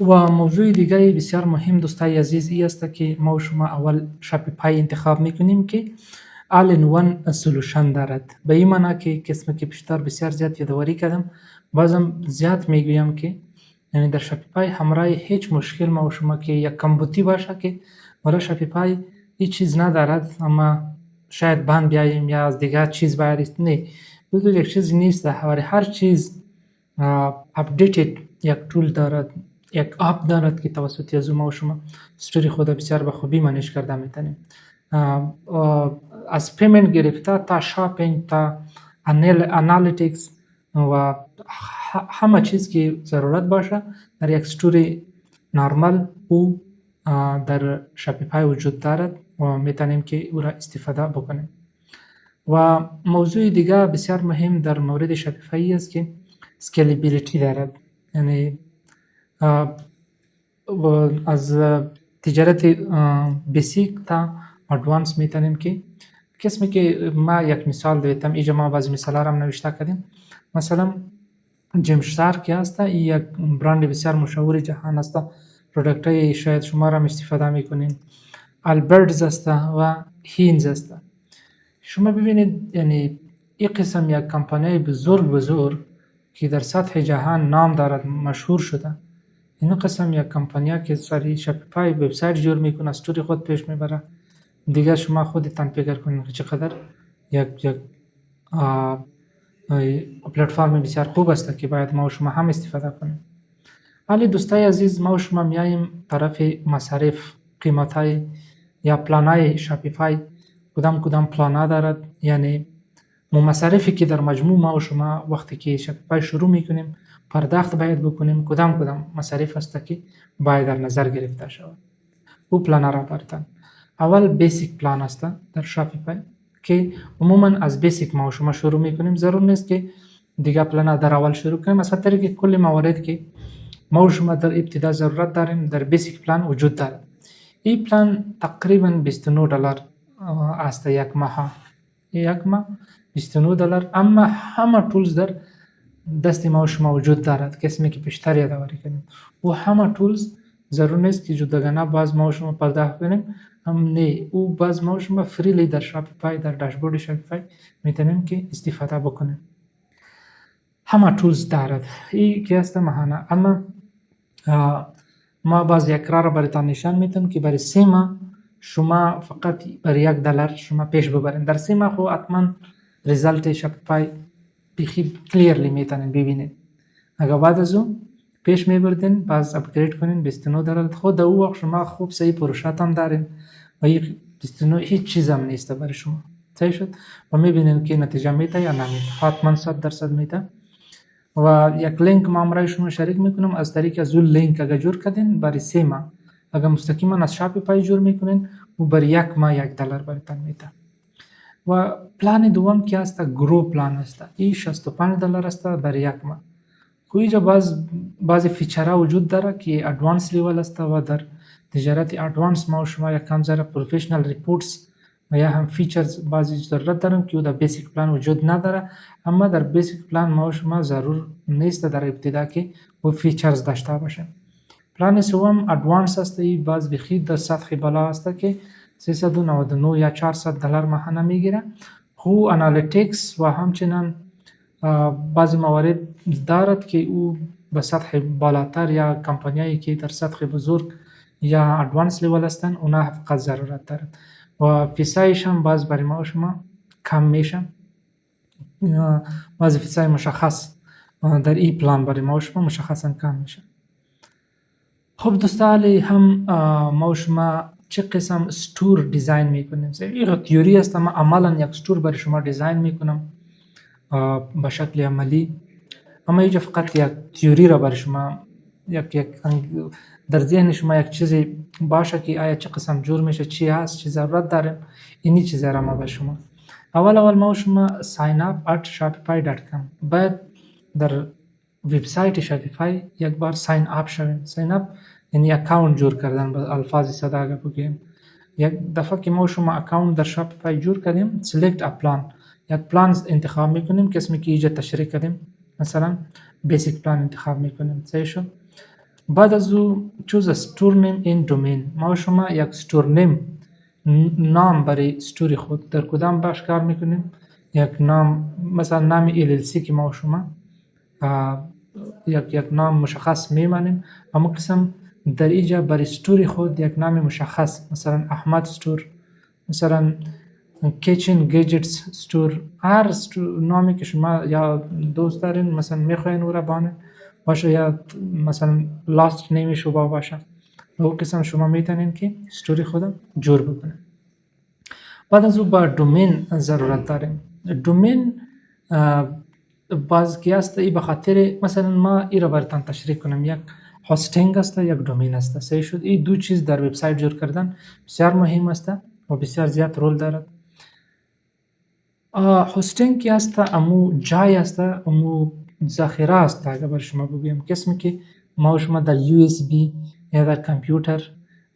و موضوع دیگه بسیار مهم دوستای عزیز ای است که ما و شما اول شاپیپای انتخاب میکنیم که all in one سولوشن دارد. به این معنی که قسم که پیشتر بسیار زیاد یادواری کردم، بازم زیاد میگویم که یعنی در شاپیپای همراه هیچ مشکل ما و شما که یک کمبودی باشه که ولی شاپیپای هیچ چیز ندارد اما شاید بند بیاییم یا از دیگر چیز باید است. نه، بدون یک چیز نیست. هر چیز اپدیتد یک طول دارد، یک آپ دارد که توسط از ما و شما ستوری خود بسیار به خوبی منیج کرده میتونیم. از پیمنت گرفته تا شاپینگ تا انالیتیکس و همه چیز که ضرورت باشه در یک ستوری نرمال او در شاپیپای وجود دارد و میتونیم که او را استفاده بکنیم. و موضوع دیگه بسیار مهم در مورد شاپیفای است که اسکیلبیلیتی دارد. یعنی و از تجارت بیسیک تا ادوانس میتونیم که قسمی که ما یک مثال دیدم اینجا ما بعضی مثال هم نوشته کردیم. مثلا جیمشتار که هست این یک برند بسیار مشهور جهان است، پرودکت های شاید شما را استفاده میکنین. البرتز است و هینز است. شما ببینید یعنی این قسم یک کمپانی بزرگ که در سطح جهان نام دارد، مشهور شده، این قسم یک کمپانی که سری شاپیپای وبسایت جور میکنه، استوری خود پیش میبره، دیگه شما خودتان فکر کنید که چقدر یک پلتفرم بسیار خوب است که باید ما و شما هم استفاده کنیم. ولی دوستای عزیز، ما و شما میاییم طرف مصارف، قیمتای یا پلانای شاپیفای کدام پلانا دارد. یعنی مصارفی که در مجموع ما و شما وقتی که شاپیفای شروع میکنیم پرداخت باید بکنیم، کدام مصارف است که باید در نظر گرفته شود. او پلانا را برتن. اول بیسیک پلان است در شاپیفای که عموما از بیسیک ما و شما شروع میکنیم. ضرور نیست که دیگه پلانا در اول شروع کنیم، از خاطر که کل موارد که ما و شما در ابتدا ضرورت داریم در بیسیک پلان وجود دارد. این پلان تقریبا $29 است یک ماه. $29، اما همه تولز در دست ما و شما وجود دارد. قسمی که پیشتر یادآوری کردیم و همه تولز ضرور نیست که جداگانه باز ما و شما پرداخت کنیم، هم نه، او باز ما و شما فریلی در شاپیفای در داشبورد شاپیفای میتونیم که استفاده بکنیم. همه تولز دارد. این که است ماهانه. اما ما باز یک را برایتان نشان میدم که برای 3 ماه شما فقط برای $1 شما پیش ببرین. در 3 ماه خو حتما ریزالت شاپیفای بخی کلیرلی میتونین ببینید. اگر بعد از اون پیش میبردین باز اپگرید کنین $29 خود او وقت شما خوب صحیح پروشات هم دارین و این 29 هیچ چیز هم نیست برای شما. صحیح شد و میبینین که نتیجه میده یا نمیده. حتما 100% میده. و یک لینک ما برای شما شریک میکنم. از طریق از اون لینک اگر جور کردین برای 3 ماه، اگر مستقیما از شاپیفای جور میکنین و برای 1 ماه $1 براتون میده. و پلان دوم که است گرو پلان است. این $65 است برای 1 ماه. اینجا بعضی فیچرها وجود داره که ادوانس لیول است و در تجارت ادوانس ما و شما یک کم ذره پروفیشنال ریپورتس و یا هم فیچرز بعضی ضرورت دارم که در بیسیک پلان وجود نداره. اما در بیسیک پلان ما و شما ضرور نیست در ابتدا که و فیچرز داشته باشه. پلان سوم ادوانس است. این باز بخید در سطح بالا است که $399 یا $400 ماهانه میگیره. خو انالیتیکس و همچنان بعضی موارد دارد که او به سطح بالاتر یا کمپانیایی که در سطح بزرگ یا ادوانس لیول هستن اونا فقط ضرورت دارد و فیسایش هم باز برای ما و شما کم میشه. بعضی فیسای مشخص در این پلان برای ما و شما مشخصا کم میشه. خب دوستان، هم ما و شما چه قسم ستور دیزاین میکنیم؟ این تیوری است، اما عملا یک ستور برای شما دیزاین میکنم به شکل عملی. اما اینجا فقط یک تیوری را برای شما یک در ذهن شما یک چیزی باشه که آیا چه قسم جور میشه، چی هست، چی ضرورت داریم، اینی چیزا را ما به شما اول ما و شما sign up at shopify.com باید در وبسایت شاپیفای یک بار ساین اپ شویم. ساین اپ یعنی اکاونت جور کردن. به الفاظ ساده اگه بگیم، یک دفعه که ما شما اکاونت در شاپیفای جور کردیم، سلیکت ا پلان، یک پلان انتخاب میکنیم که اسمی که اینجا تشریح کردیم، مثلا بیسیک پلان انتخاب میکنیم. صحیح شد. بعد از او choose a store name in domain. ما و شما یک store name نام برای استوری خود در کدام بخش کار میکنیم. یک نام مثلا نام LLC که ما و شما یک نام مشخص میمانیم. اما قسم در اینجا برای استوری خود یک نام مشخص، مثلا احمد استور، مثلا کیچن گیجتس استور، هر نامی که شما یا دوست دارین مثلا میخواین او را بانه باشه یا مثلا لاست نیمش با باشه، او قسم شما میتونین که استوری خودم جور بکنین. بعد از او با دومین ضرورت داریم. دومین باز کی است؟ ای بخاطر مثلا ما ای را براتون تشریح کنم، یک هاستینگ است یک دومین است. صحیح شد. این دو چیز در وبسایت جور کردن بسیار مهم است و بسیار زیاد رول دارد. هاستینگ کی است؟ امو جای است، امو ذخیره است. اگر بر شما بگویم قسمی که ما و شما در USB یا در کامپیوتر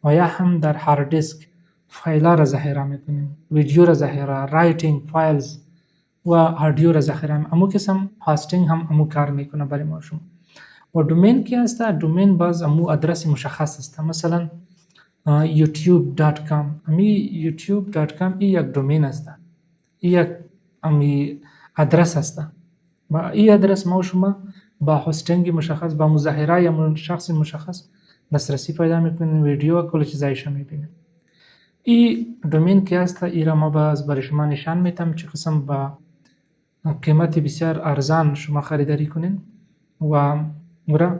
و یا هم در هارد دیسک فایل را ذخیره میکنیم، ویدیو را ذخیره، رایتینگ فایلز و آدیو را ذخیره میکنیم. امو قسم هاستینگ هم امو کار میکنه برای ما شما. و دومین کی است؟ دومین باز امو ادرس مشخص است. مثلا youtube.com. امی youtube.com ای یک دومین است، ای یک امی ادرس است. با ای ادرس ما و شما با هاستینگ مشخص، با مظاهره یا شخص مشخص دسترسی پیدا میکنیم، ویدیو و کل چیزایش میبینیم. ای دومین کی است؟ ای را ما باز برای شما نشان میتم چه قسم با قیمت بسیار ارزان شما خریداری کنین و اون را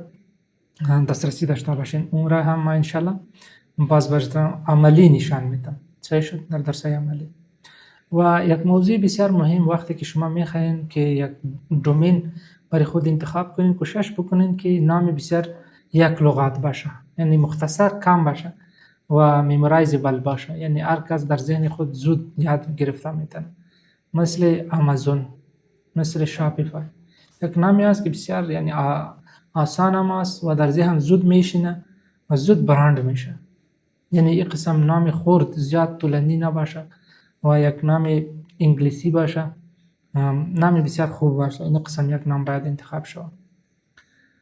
دسترسی داشته باشین. اون را هم ما انشالله باز براتون عملی نشان میدم. صحیح شد در درسای عملی. و یک موضوع بسیار مهم وقتی که شما میخواین که یک دومین برای خود انتخاب کنین، کوشش بکنین که نام بسیار یک لغت باشه، یعنی مختصر کم باشه و میمورایزبل باشه، یعنی هر کس در ذهن خود زود یاد گرفته میتونه. مثل آمازون، مثل شاپیفای، یک نامی است که بسیار یعنی آسان هم است و در ذهن زود میشینه و زود برند میشه. یعنی این قسم نام خورد زیاد طولانی نباشه و یک نام انگلیسی باشه، نام بسیار خوب باشه. این قسم یک نام باید انتخاب شود.